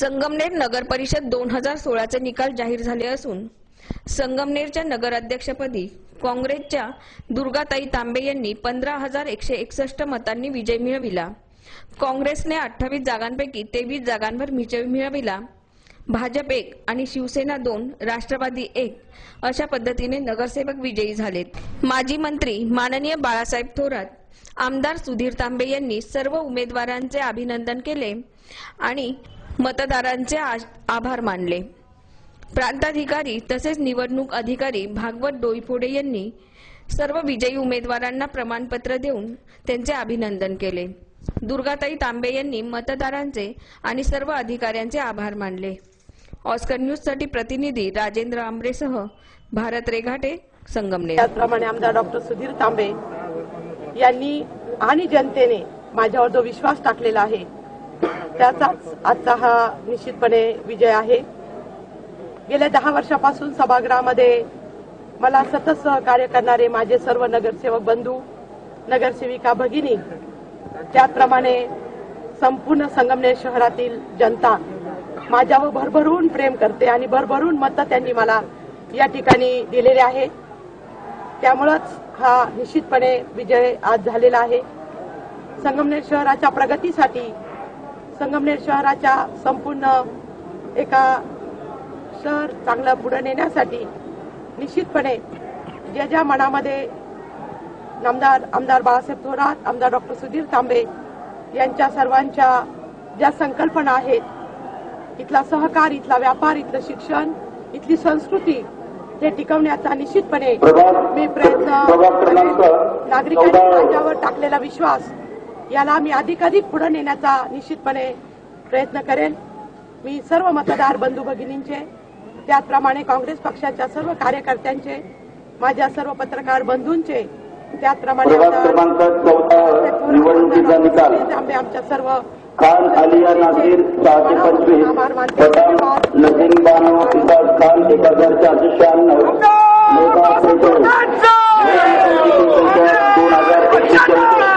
संगमनेर नगर परिषद 2016 चे निकाल जाहीर झाले असून संगमनेरच्या नगराध्यक्षपदी काँग्रेसच्या दुर्गाताई तांबे यांनी 15,161 मतांनी विजय मिळविला। काँग्रेसने 28 जागांपैकी 23 जागांवर विजय मिळविला। भाजप 1 आणि शिवसेना 2, राष्ट्रवादी 1 अशा पद्धतीने नगरसेवक विजयी झालेत। माजी मंत्री माननीय बाळासाहेब थोरात, आमदार सुधीर तांबे यांनी सर्व उमेदवारांचे अभिनंदन केले आणि मतदारांचे आभार मानले। प्रांताधिकारी तसेच निवडणूक अधिकारी भागवत डोईफोडे यांनी सर्व विजयी उमेदवारांना प्रमाणपत्र देऊन त्यांचे अभिनंदन केले। दुर्गाताई तांबे यांनी मतदारांचे आणि सर्व अधिकाऱ्यांचे आभार मानले। ऑस्कर न्यूज साठी प्रतिनिधी राजेंद्र आंबरेसह भारत रेघाटे, संगमनेर। त्याचप्रमाणे आमदार डॉक्टर सुधीर तांबे यांनी आणि जनतेने माझ्यावर जो विश्वास टाकलेला आहे त्याचाच आजचा हा निश्चितपणे विजय आहे। गेल्या 10 वर्षापासून सभागृहामध्ये मला सतत सहकार्य करणारे माझे सर्व नगरसेवक बंधू, नगरसेविका भगिनी, त्याचप्रमाणे संपूर्ण संगमनेर शहरातील जनता माझ्यावर भरभरून प्रेम करते आणि भरभरून मत त्यांनी मला या ठिकाणी दिलेले आहे। त्यामुळेच हा निश्चितपणे विजय आज झालेला आहे। संगमनेर शहराच्या प्रगतीसाठी, संगमनेर शहराच्या संपूर्ण एका शहर चांगलं पुढे नेण्यासाठी निश्चितपणे ज्या मनामध्ये आमदार बाळासाहेब थोरात, आमदार डॉक्टर सुधीर तांबे यांच्या सर्वांच्या ज्या संकल्पना आहेत, इथला सहकार, इथला व्यापार, इथलं शिक्षण, इथली संस्कृती हे टिकवण्याचा निश्चितपणे मी प्रयत्न करेन। नागरिकांनी माझ्यावर टाकलेला विश्वास याला मी अधिकाधिक पुढे नेण्याचा निश्चितपणे प्रयत्न करेन। मी सर्व मतदार बंधू भगिनींचे, त्याचप्रमाणे काँग्रेस पक्षाच्या सर्व कार्यकर्त्यांचे, माझ्या सर्व पत्रकार बंधूंचे, त्याचप्रमाणे निवडणुकीचा निकाल आमच्या सर्व खान आलिया नासिर 625, नसीम बानो इसाद खान 1496, 2041